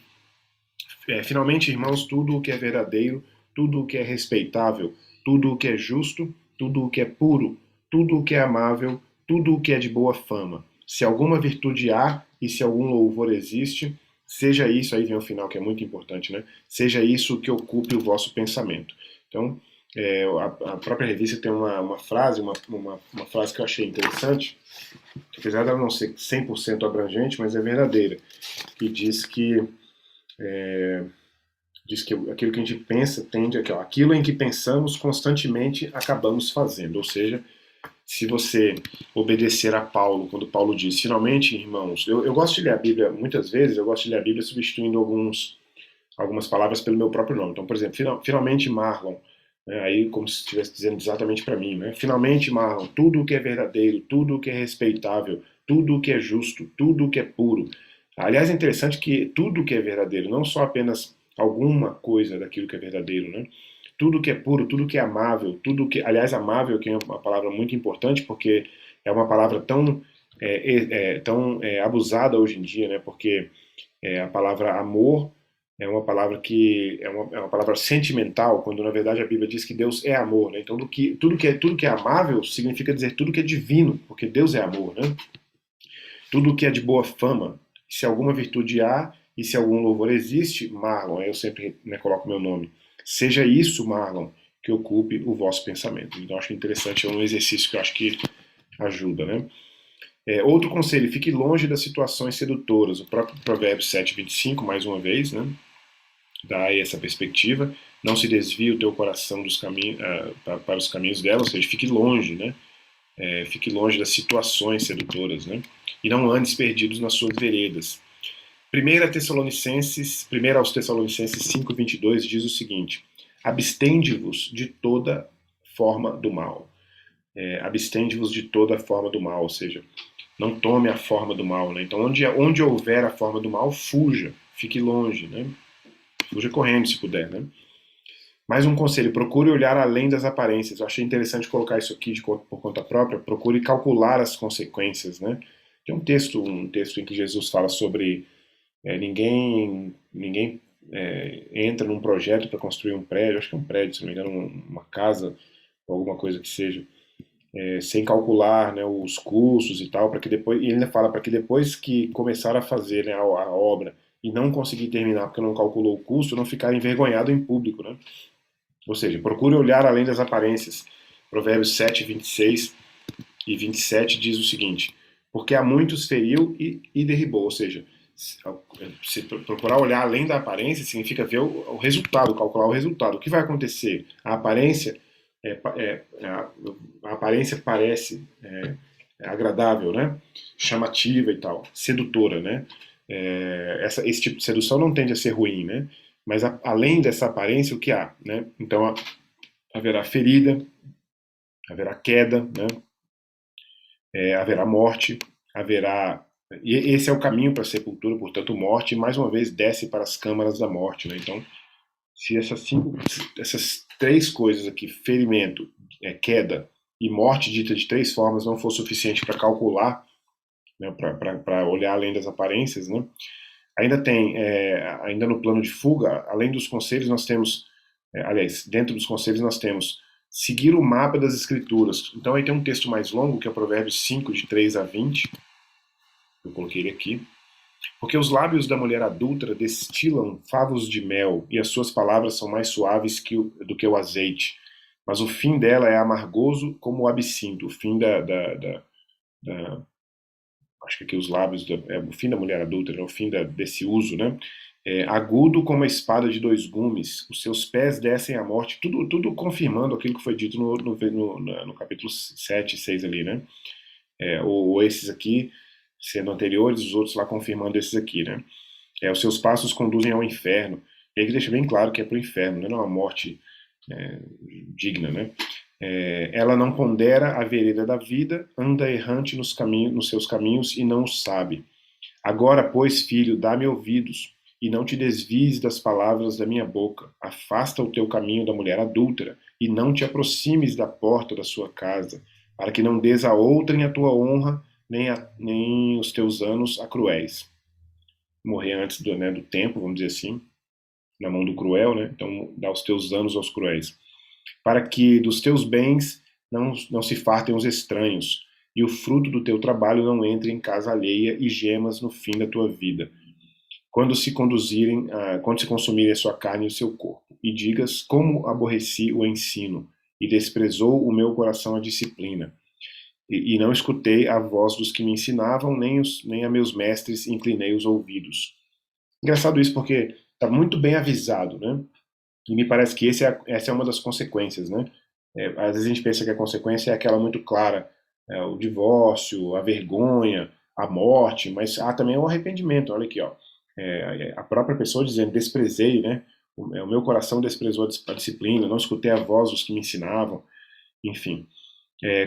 Finalmente, irmãos, tudo o que é verdadeiro, tudo o que é respeitável, tudo o que é justo, tudo o que é puro, tudo o que é amável, tudo o que é de boa fama. Se alguma virtude há e se algum louvor existe, seja isso, aí vem o final que é muito importante, né? Seja isso que ocupe o vosso pensamento. Então, a própria revista tem uma frase, uma frase que eu achei interessante, apesar dela não ser 100% abrangente, mas é verdadeira, que diz que aquilo que a gente pensa tende a aquilo em que pensamos constantemente acabamos fazendo. Ou seja, se você obedecer a Paulo, quando Paulo diz, finalmente, irmãos, eu gosto de ler a Bíblia, muitas vezes, eu gosto de ler a Bíblia substituindo algumas palavras pelo meu próprio nome. Então, por exemplo, finalmente Marlon, né, aí como se estivesse dizendo exatamente para mim, né? Finalmente Marlon, tudo o que é verdadeiro, tudo o que é respeitável, tudo o que é justo, tudo o que é puro. Aliás, é interessante que tudo o que é verdadeiro, não só apenas alguma coisa daquilo que é verdadeiro, né? Tudo que é puro, tudo que é amável, tudo que, aliás, amável que é uma palavra muito importante porque é uma palavra tão abusada hoje em dia, né? Porque a palavra amor é uma palavra sentimental, quando na verdade a Bíblia diz que Deus é amor, né? Então tudo que é amável significa dizer tudo que é divino, porque Deus é amor, né? Tudo que é de boa fama, se alguma virtude há e se algum louvor existe, Marlon, eu sempre, né, coloco meu nome. Seja isso, Marlon, que ocupe o vosso pensamento. Então acho interessante, é um exercício que eu acho que ajuda, né? Outro conselho, fique longe das situações sedutoras. O próprio Provérbios 7:25, mais uma vez, né, dá aí essa perspectiva. Não se desvie o teu coração para os caminhos dela, ou seja, fique longe, né? Fique longe das situações sedutoras, né? E não andes perdidos nas suas veredas. 1 aos Tessalonicenses 5:22 diz o seguinte: abstende-vos de toda forma do mal. Abstende-vos de toda forma do mal, ou seja, não tome a forma do mal, né? Então, onde houver a forma do mal, fuja, fique longe, né? Fuja correndo se puder, né? Mais um conselho, procure olhar além das aparências. Eu achei interessante colocar isso aqui por conta própria. Procure calcular as consequências, né? Tem um texto em que Jesus fala sobre ninguém entra num projeto para construir um prédio, acho que é um prédio, se não me engano, uma casa, ou alguma coisa que seja, sem calcular, né, os custos e tal, para que depois, e ele ainda fala para que depois que começar a fazer, né, a obra e não conseguir terminar porque não calculou o custo, não ficar envergonhado em público, né? Ou seja, procure olhar além das aparências. Provérbios 7, 26 e 27 diz o seguinte: porque a muitos feriu e derribou. Ou seja, se procurar olhar além da aparência, significa ver o resultado, calcular o resultado. O que vai acontecer? A aparência, a aparência parece agradável, né? Chamativa e tal, sedutora, né? Esse tipo de sedução não tende a ser ruim, né? Mas além dessa aparência, o que há, né? Então haverá ferida, haverá queda, né? Haverá morte, haverá. E esse é o caminho para a sepultura, portanto, morte, e mais uma vez desce para as câmaras da morte. Né? Então, se essas três coisas aqui, ferimento, queda e morte dita de três formas, não for suficiente para calcular, né, para olhar além das aparências, né? Ainda tem, ainda no plano de fuga, além dos conselhos, nós temos, aliás, dentro dos conselhos nós temos seguir o mapa das escrituras. Então aí tem um texto mais longo, que é o Provérbios 5, de 3 a 20, eu coloquei ele aqui. Porque os lábios da mulher adúltera destilam favos de mel, e as suas palavras são mais suaves do que o azeite. Mas o fim dela é amargoso como o absinto. O fim da acho que aqui os lábios, o fim da mulher adúltera, o fim desse uso, né? Agudo como a espada de dois gumes, os seus pés descem à morte, tudo confirmando aquilo que foi dito no capítulo 7 e 6 ali, né? Ou esses aqui sendo anteriores, os outros lá confirmando esses aqui, né? Os seus passos conduzem ao inferno. E aí que deixa bem claro que é para o inferno, né? Não é uma morte digna, né? Ela não pondera a vereda da vida, anda errante nos seus caminhos e não os sabe. Agora, pois, filho, dá-me ouvidos, e não te desvies das palavras da minha boca. Afasta o teu caminho da mulher adúltera, e não te aproximes da porta da sua casa, para que não des a outrem a tua honra, nem os teus anos a cruéis. Morrer antes do tempo, vamos dizer assim, na mão do cruel, né? Então, dá os teus anos aos cruéis. Para que dos teus bens não se fartem os estranhos, e o fruto do teu trabalho não entre em casa alheia e gemas no fim da tua vida, quando se consumirem a sua carne e o seu corpo, e digas como aborreci o ensino, e desprezou o meu coração a disciplina, e não escutei a voz dos que me ensinavam, nem a meus mestres inclinei os ouvidos. Engraçado isso porque está muito bem avisado, né? E me parece que essa é uma das consequências, né? Às vezes a gente pensa que a consequência é aquela muito clara, o divórcio, a vergonha, a morte, mas há também o arrependimento. Olha aqui, ó, a própria pessoa dizendo, desprezei, né? O meu coração desprezou a disciplina, não escutei a voz dos que me ensinavam, enfim.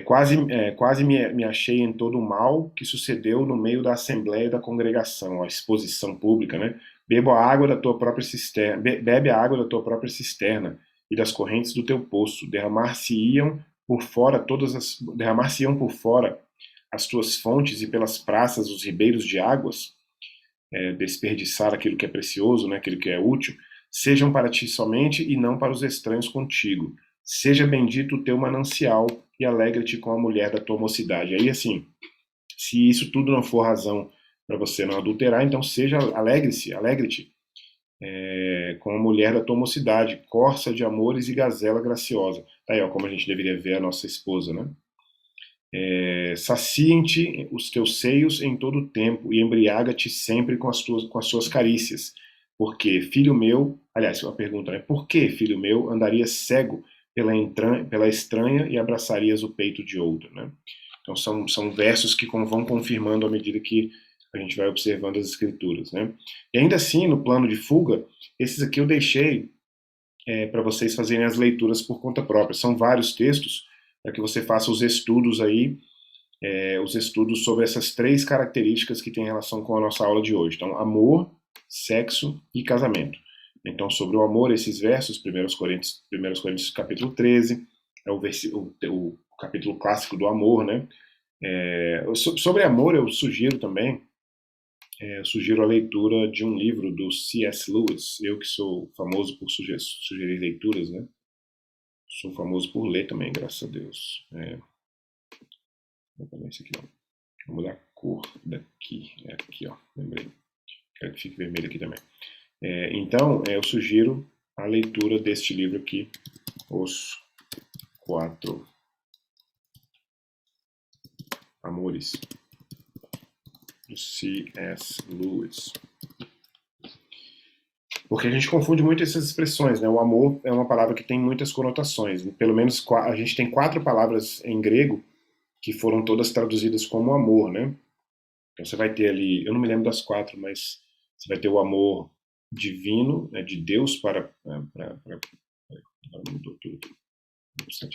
Quase me achei em todo o mal que sucedeu no meio da assembleia da congregação, a exposição pública, né? Bebe a água da tua própria cisterna e das correntes do teu poço. Derramar-se-iam por fora as tuas fontes e pelas praças os ribeiros de águas, desperdiçar aquilo que é precioso, né? Aquilo que é útil, sejam para ti somente e não para os estranhos contigo. Seja bendito o teu manancial e alegra-te com a mulher da tua mocidade. Aí, assim, se isso tudo não for razão para você não adulterar, então alegre-te com a mulher da tua mocidade, corça de amores e gazela graciosa. Tá aí, ó, como a gente deveria ver a nossa esposa, né? Saciem-te os teus seios em todo o tempo e embriaga-te sempre com as suas carícias. Porque, filho meu, aliás, uma pergunta, né? Por que, filho meu, andarias cego pela estranha e abraçarias o peito de outra, né? Então são versos que vão confirmando à medida que a gente vai observando as escrituras, né? E ainda assim, no plano de fuga, esses aqui eu deixei para vocês fazerem as leituras por conta própria. São vários textos para que você faça os estudos aí, os estudos sobre essas três características que têm relação com a nossa aula de hoje. Então, amor, sexo e casamento. Então, sobre o amor, esses versos, 1 Coríntios capítulo 13, é o capítulo clássico do amor, né? Sobre amor, eu sugiro também, sugiro a leitura de um livro do C.S. Lewis, eu que sou famoso por sugerir leituras, né? Sou famoso por ler também, graças a Deus. Não é esse aqui não. Vou mudar a cor daqui. É aqui, ó. Lembrei. Quero que fique vermelho aqui também. Então, eu sugiro a leitura deste livro aqui, Os Quatro Amores, do C.S. Lewis. Porque a gente confunde muito essas expressões, né? O amor é uma palavra que tem muitas conotações. Pelo menos a gente tem 4 palavras em grego que foram todas traduzidas como amor, né? Então você vai ter ali, eu não me lembro das 4, mas você vai ter o amor divino, né, de Deus agora mudou tudo. Você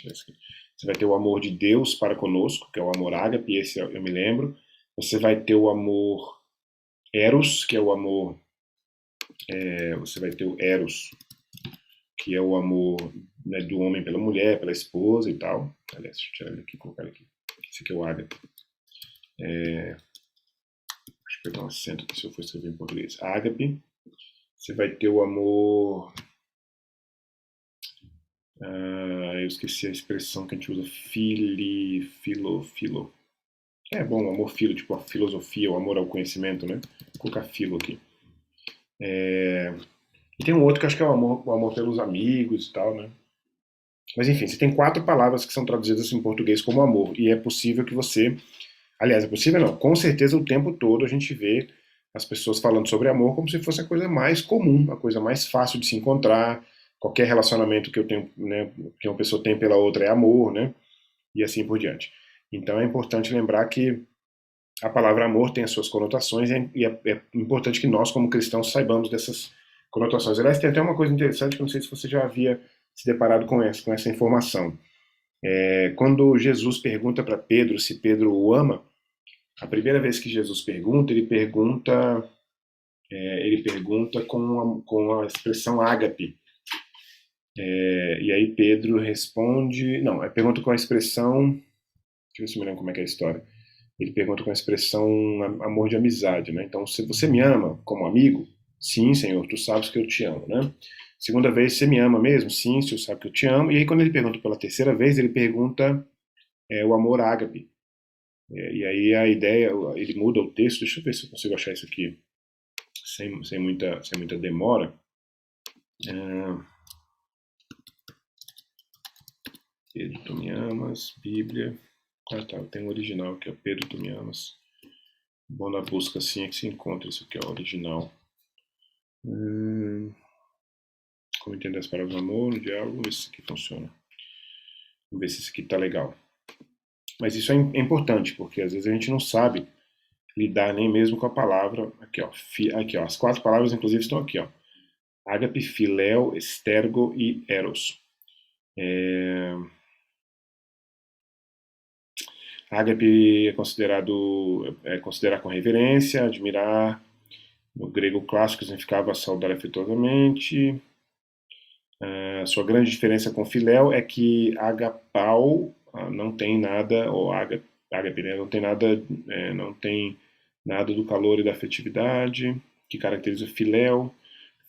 vai ter o amor de Deus para conosco, que é o amor ágape, esse eu me lembro. Você vai ter o amor eros, que é o amor... você vai ter o eros, que é o amor, né, do homem pela mulher, pela esposa e tal. Aliás, deixa eu tirar ele aqui e colocar ele aqui. Esse aqui é o ágape. Deixa eu pegar um acento aqui se eu for escrever em português. Ágape. Você vai ter o amor... eu esqueci a expressão que a gente usa. Filo. É bom, o amor filo, tipo a filosofia, o amor ao conhecimento, né? Vou colocar filo aqui. E tem um outro que eu acho que é o amor pelos amigos e tal, né? Mas enfim, você tem 4 palavras que são traduzidas em português como amor. E é possível que você... Aliás, é possível não. Com certeza o tempo todo a gente vê as pessoas falando sobre amor como se fosse a coisa mais comum, a coisa mais fácil de se encontrar. Qualquer relacionamento que eu tenho, né, que uma pessoa tem pela outra é amor, né? E assim por diante. Então é importante lembrar que a palavra amor tem as suas conotações e é importante que nós, como cristãos, saibamos dessas conotações. Aliás, tem até uma coisa interessante que eu não sei se você já havia se deparado com essa informação. Quando Jesus pergunta para Pedro se Pedro o ama, a primeira vez que Jesus pergunta, ele pergunta com a expressão ágape. E aí Pedro responde... Não, pergunta com a expressão... Deixa eu ver se eu me lembro como é que é a história. Ele pergunta com a expressão amor de amizade, né? Então, se você me ama como amigo, sim, Senhor, tu sabes que eu te amo, né? Segunda vez, você me ama mesmo? Sim, Senhor sabe que eu te amo. E aí, quando ele pergunta pela terceira vez, ele pergunta o amor ágape. E aí a ideia, ele muda o texto. Deixa eu ver se eu consigo achar isso aqui sem muita demora. Pedro, tu me amas, Bíblia. Ah, tá, tem um original aqui, ó. Pedro, tu me amas. Bom, na busca assim é que se encontra isso aqui, ó, original. Como entender as palavras do amor, no diálogo, vamos ver se isso aqui funciona. Vamos ver se isso aqui tá legal. Mas isso é importante, porque às vezes a gente não sabe lidar nem mesmo com a palavra. Aqui, ó, as 4 palavras, inclusive, estão aqui, ó. Ágape, filéu, estergo e eros. Ágape é considerar com reverência, admirar. No grego clássico significava saudar afetuosamente. A sua grande diferença com filéu é que agapau não tem nada, ou ágape, né, não tem nada do calor e da afetividade que caracteriza o filéu.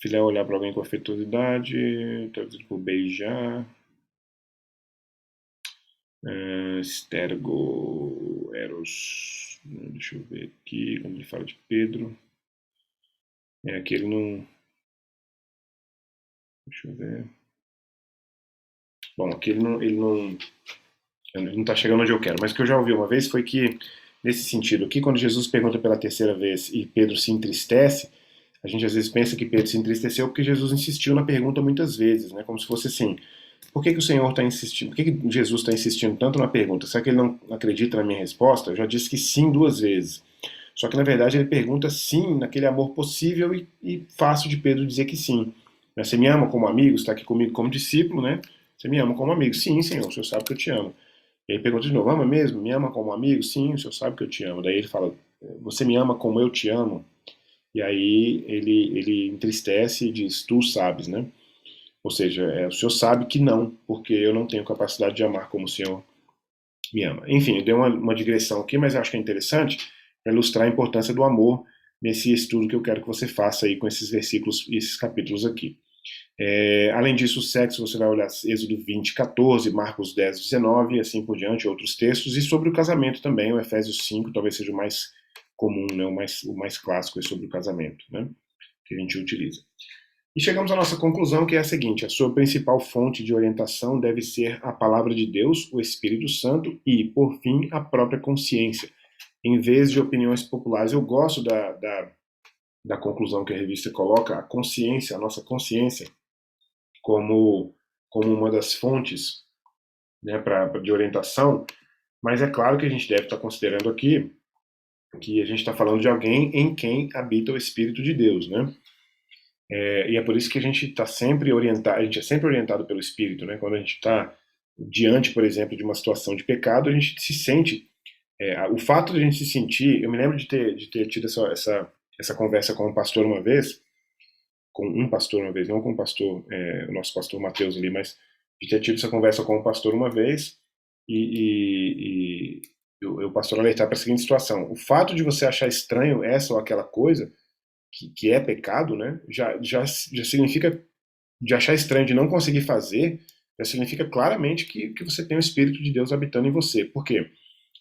Filéu é olhar para alguém com afetuosidade, traduzido por beijar. Estergo, eros, deixa eu ver aqui, quando ele fala de Pedro. Aqui ele não... Deixa eu ver... Bom, aqui ele não está chegando onde eu quero, mas o que eu já ouvi uma vez foi que, nesse sentido aqui, quando Jesus pergunta pela terceira vez e Pedro se entristece, a gente às vezes pensa que Pedro se entristeceu porque Jesus insistiu na pergunta muitas vezes, né? Como se fosse assim, por que o Senhor está insistindo, por que Jesus está insistindo tanto na pergunta? Será que ele não acredita na minha resposta? Eu já disse que sim 2 vezes. Só que na verdade ele pergunta sim naquele amor possível e fácil de Pedro dizer que sim. Você me ama como amigo, está aqui comigo como discípulo, né? Você me ama como amigo? Sim, Senhor, o Senhor sabe que eu te amo. E aí pergunta de novo, ama mesmo? Me ama como amigo? Sim, o Senhor sabe que eu te amo. Daí ele fala, você me ama como eu te amo? E aí ele entristece e diz, tu sabes, né? Ou seja, o Senhor sabe que não, porque eu não tenho capacidade de amar como o Senhor me ama. Enfim, eu dei uma digressão aqui, mas eu acho que é interessante para ilustrar a importância do amor nesse estudo que eu quero que você faça aí com esses versículos e esses capítulos aqui. Além disso, o sexo, você vai olhar Êxodo 20, 14, Marcos 10, 19 e assim por diante, outros textos. E sobre o casamento também, o Efésios 5 talvez seja o mais comum, né, o mais clássico é sobre o casamento, né, que a gente utiliza. E chegamos à nossa conclusão, que é a seguinte: a sua principal fonte de orientação deve ser a palavra de Deus, o Espírito Santo e, por fim, a própria consciência, em vez de opiniões populares. Eu gosto da conclusão que a revista coloca, a consciência, a nossa consciência, como uma das fontes, né, de orientação, mas é claro que a gente deve estar considerando aqui que a gente está falando de alguém em quem habita o Espírito de Deus, né? E é por isso que a gente está sempre orientado, a gente é sempre orientado pelo Espírito, né? Quando a gente está diante, por exemplo, de uma situação de pecado, a gente se sente, o fato de a gente se sentir, eu me lembro de ter tido essa conversa com um pastor uma vez, não com o pastor, o nosso pastor Mateus ali, mas de ter tido essa conversa com o pastor uma vez e o pastor alertar para a seguinte situação: o fato de você achar estranho essa ou aquela coisa que é pecado, né, já significa, de achar estranho, de não conseguir fazer, já significa claramente que você tem o Espírito de Deus habitando em você. Por quê?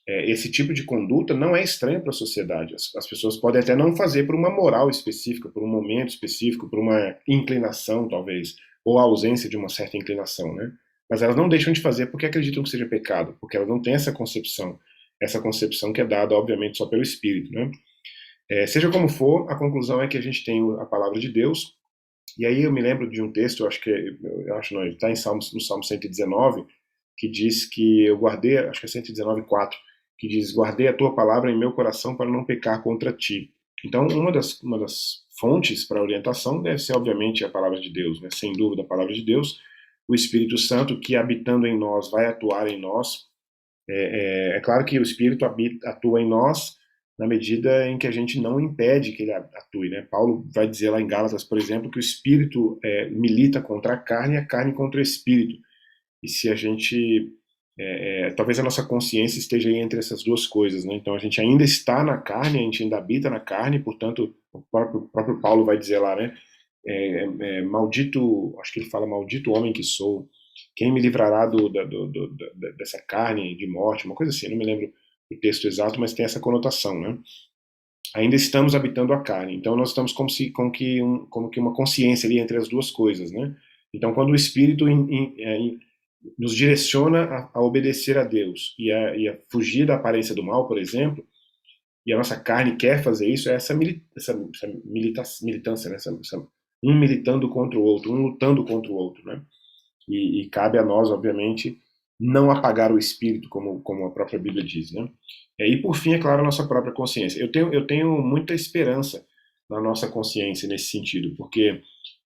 Esse tipo de conduta não é estranho para a sociedade. As pessoas podem até não fazer por uma moral específica, por um momento específico, por uma inclinação, talvez, ou a ausência de uma certa inclinação, né? Mas elas não deixam de fazer porque acreditam que seja pecado, porque elas não têm essa concepção que é dada, obviamente, só pelo Espírito, né? Seja como for, a conclusão é que a gente tem a palavra de Deus, e aí eu me lembro de um texto, eu acho não, ele está no Salmo 119, que diz que eu guardei, acho que é 119:4, que diz: guardei a tua palavra em meu coração para não pecar contra ti. Então, uma das fontes para a orientação deve ser, obviamente, a palavra de Deus, né? Sem dúvida, a palavra de Deus, o Espírito Santo, que habitando em nós, vai atuar em nós. É claro que o Espírito atua em nós na medida em que a gente não impede que ele atue, né? Paulo vai dizer lá em Gálatas, por exemplo, que o Espírito milita contra a carne e a carne contra o Espírito. E se a gente talvez a nossa consciência esteja aí entre essas duas coisas, né? Então a gente ainda está na carne, a gente ainda habita na carne, portanto o próprio Paulo vai dizer lá, né? Maldito, acho que ele fala: maldito homem que sou, quem me livrará dessa carne de morte, uma coisa assim, não me lembro o texto exato, mas tem essa conotação, né? Ainda estamos habitando a carne, então nós estamos como que uma consciência ali entre as duas coisas, né? Então quando o Espírito nos direciona a obedecer a Deus e a fugir da aparência do mal, por exemplo, e a nossa carne quer fazer isso, é essa militância, né? Um militando contra o outro, um lutando contra o outro, né? E cabe a nós, obviamente, não apagar o espírito, como a própria Bíblia diz, né? E por fim, é claro, a nossa própria consciência. Eu tenho muita esperança na nossa consciência nesse sentido, porque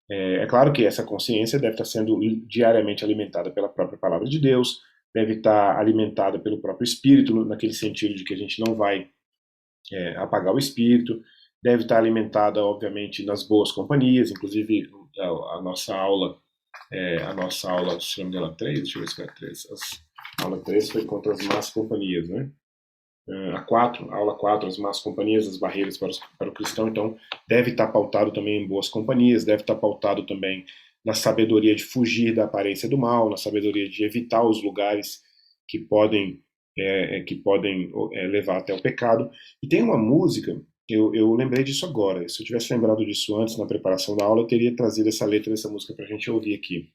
é claro que essa consciência deve estar sendo diariamente alimentada pela própria palavra de Deus, deve estar alimentada pelo próprio Espírito, naquele sentido de que a gente não vai apagar o espírito, deve estar alimentada, obviamente, nas boas companhias, inclusive a nossa aula, se não me engano, 3, deixa eu ver se foi a 3. A aula 3 foi contra as más companhias, né? A aula 4, as más companhias, as barreiras para o cristão. Então, deve estar pautado também em boas companhias, deve estar pautado também na sabedoria de fugir da aparência do mal, na sabedoria de evitar os lugares que podem levar até o pecado. E tem uma música, eu lembrei disso agora, se eu tivesse lembrado disso antes, na preparação da aula, eu teria trazido essa letra dessa música para a gente ouvir aqui.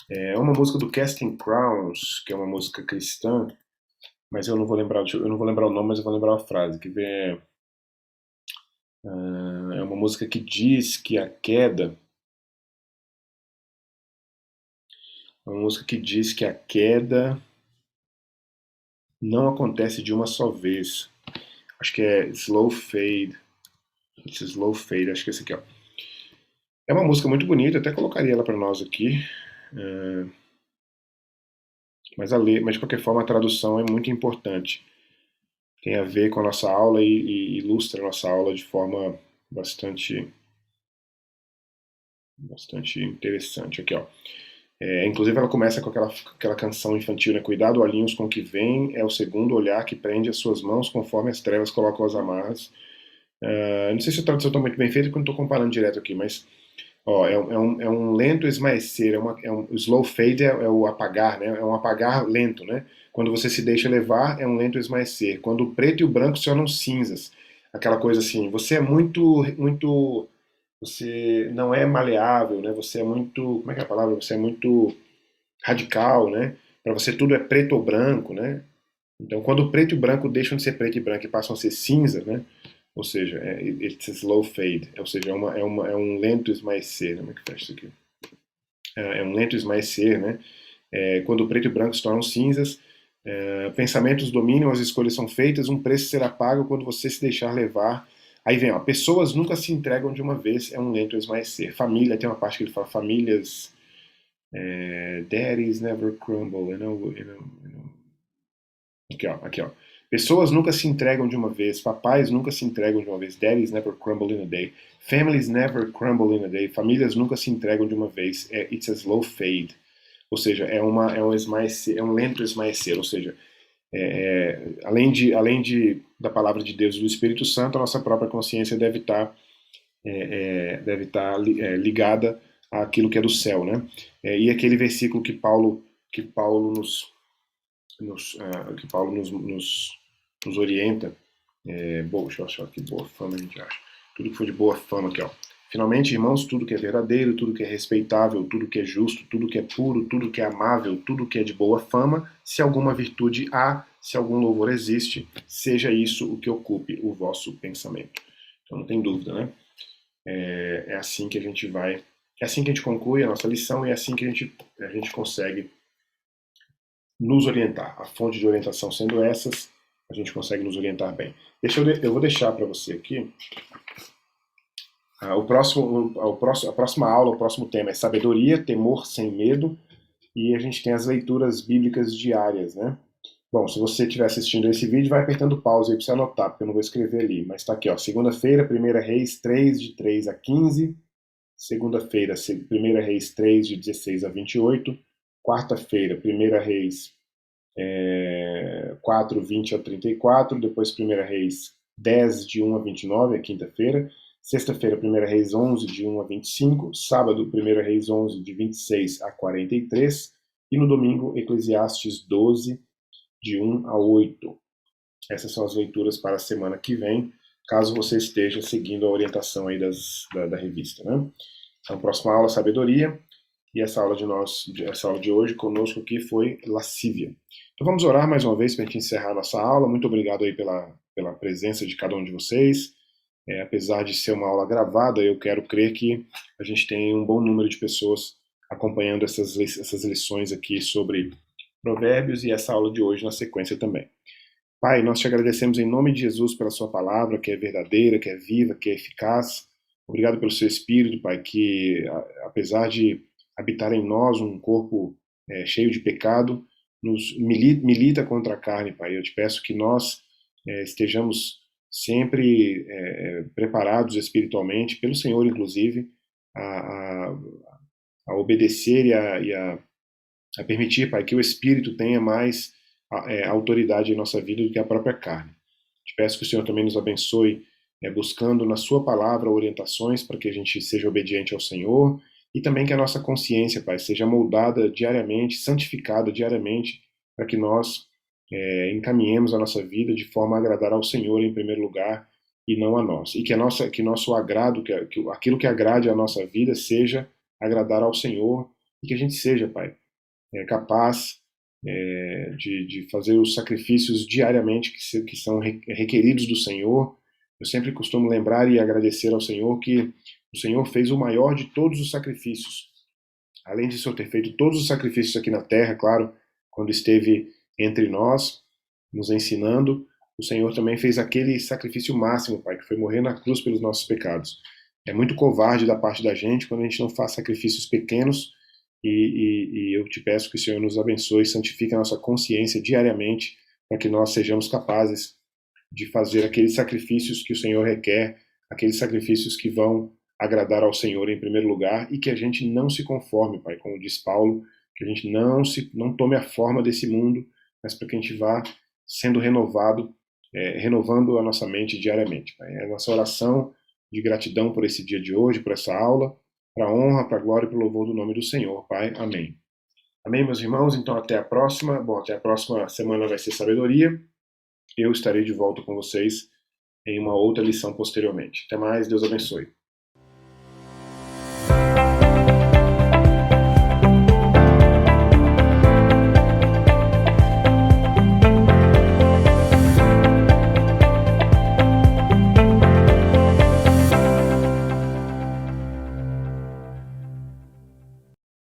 É uma música do Casting Crowns, que é uma música cristã, mas eu não vou lembrar o nome, mas eu vou lembrar a frase, que é uma música que diz que a queda, não acontece de uma só vez. Acho que é Slow Fade. Slow Fade, acho que é esse aqui, ó. É uma música muito bonita, até colocaria ela para nós aqui. Mas de qualquer forma a tradução é muito importante. Tem a ver com a nossa aula e ilustra a nossa aula de forma bastante interessante. Aqui, ó. Inclusive ela começa com aquela canção infantil, né? Cuidado, olhinhos com que vem, é o segundo olhar que prende as suas mãos conforme as trevas colocam as amarras. Não sei se a tradução está muito bem feita, porque eu não estou comparando direto aqui, mas Ó, é um lento esmaecer, o slow fade é o apagar, né? É um apagar lento, né? Quando você se deixa levar, é um lento esmaecer. Quando o preto e o branco se tornam cinzas, aquela coisa assim, você é muito, você não é maleável, né? Você é muito, como é que é a palavra? Você é muito radical, né? Para você tudo é preto ou branco, né? Então, quando o preto e o branco deixam de ser preto e branco e passam a ser cinza, né? Ou seja, it's a slow fade, ou seja, é um lento esmaecer. Como é que fecha isso aqui? É um lento esmaecer, né? Quando o preto e o branco se tornam cinzas, pensamentos dominam, as escolhas são feitas, um preço será pago quando você se deixar levar. Aí vem, ó, pessoas nunca se entregam de uma vez, é um lento esmaecer. Família, tem uma parte que ele fala, famílias, daddies never crumble, Aqui, ó, aqui, ó. Pessoas nunca se entregam de uma vez, papais nunca se entregam de uma vez, daddies never crumble in a day, families never crumble in a day, famílias nunca se entregam de uma vez, it's a slow fade, ou seja, é um esmaecer, é um lento esmaecer, ou seja, além da palavra de Deus e do Espírito Santo, a nossa própria consciência deve estar ligada àquilo que é do céu, né? E aquele versículo que Paulo que Paulo nos orienta. Deixa eu achar aqui, boa fama a gente acha. Tudo que for de boa fama aqui, ó. Finalmente, irmãos, tudo que é verdadeiro, tudo que é respeitável, tudo que é justo, tudo que é puro, tudo que é amável, tudo que é de boa fama, se alguma virtude há, se algum louvor existe, seja isso o que ocupe o vosso pensamento. Então não tem dúvida, né? É assim que a gente vai, é assim que a gente conclui a nossa lição e é assim que a gente consegue nos orientar. A fonte de orientação sendo essas, a gente consegue nos orientar bem. Eu vou deixar para você aqui. A próxima aula, o próximo tema é sabedoria, temor sem medo, e a gente tem as leituras bíblicas diárias, né? Bom, se você estiver assistindo esse vídeo, vai apertando pause aí para você anotar, porque eu não vou escrever ali. Mas está aqui, ó. Segunda-feira, 1 Reis 3, de 3 a 15. Segunda-feira, 1 Reis 3, de 16 a 28. Quarta-feira, 1 Reis 4, 20 a 34, depois 1 Reis 10, de 1 a 29, é quinta-feira, sexta-feira 1 Reis 11, de 1 a 25, sábado 1 Reis 11, de 26 a 43, e no domingo Eclesiastes 12, de 1 a 8. Essas são as leituras para a semana que vem, caso você esteja seguindo a orientação aí da revista, né? Então, próxima aula, sabedoria. E essa aula de hoje conosco aqui foi lascívia. Então vamos orar mais uma vez para a gente encerrar a nossa aula. Muito obrigado aí pela presença de cada um de vocês. Apesar de ser uma aula gravada, eu quero crer que a gente tem um bom número de pessoas acompanhando essas lições aqui sobre provérbios e essa aula de hoje na sequência também. Pai, nós te agradecemos em nome de Jesus pela sua palavra, que é verdadeira, que é viva, que é eficaz. Obrigado pelo seu Espírito, Pai, que apesar de habitar em nós um corpo cheio de pecado, nos milita contra a carne, Pai. Eu te peço que nós estejamos sempre preparados espiritualmente, pelo Senhor, inclusive, a obedecer a permitir, Pai, que o Espírito tenha mais autoridade em nossa vida do que a própria carne. Te peço que o Senhor também nos abençoe, buscando na Sua palavra orientações para que a gente seja obediente ao Senhor e também que a nossa consciência, Pai, seja moldada diariamente, santificada diariamente, para que nós encaminhemos a nossa vida de forma a agradar ao Senhor em primeiro lugar e não a nós. E que nosso agrado, que aquilo que agrade a nossa vida seja agradar ao Senhor e que a gente seja, Pai, capaz de fazer os sacrifícios diariamente que são requeridos do Senhor. Eu sempre costumo lembrar e agradecer ao Senhor que o Senhor fez o maior de todos os sacrifícios. Além de o Senhor ter feito todos os sacrifícios aqui na terra, claro, quando esteve entre nós, nos ensinando, o Senhor também fez aquele sacrifício máximo, Pai, que foi morrer na cruz pelos nossos pecados. É muito covarde da parte da gente quando a gente não faz sacrifícios pequenos e eu te peço que o Senhor nos abençoe e santifique a nossa consciência diariamente para que nós sejamos capazes de fazer aqueles sacrifícios que o Senhor requer, aqueles sacrifícios que vão agradar ao Senhor em primeiro lugar e que a gente não se conforme, Pai, como diz Paulo, que a gente não tome a forma desse mundo, mas para que a gente vá sendo renovado, renovando a nossa mente diariamente, Pai. É a nossa oração de gratidão por esse dia de hoje, por essa aula, para a honra, para a glória e para o louvor do nome do Senhor, Pai. Amém. Amém, meus irmãos? Então, até a próxima. Bom, até a próxima semana vai ser sabedoria. Eu estarei de volta com vocês em uma outra lição posteriormente. Até mais, Deus abençoe.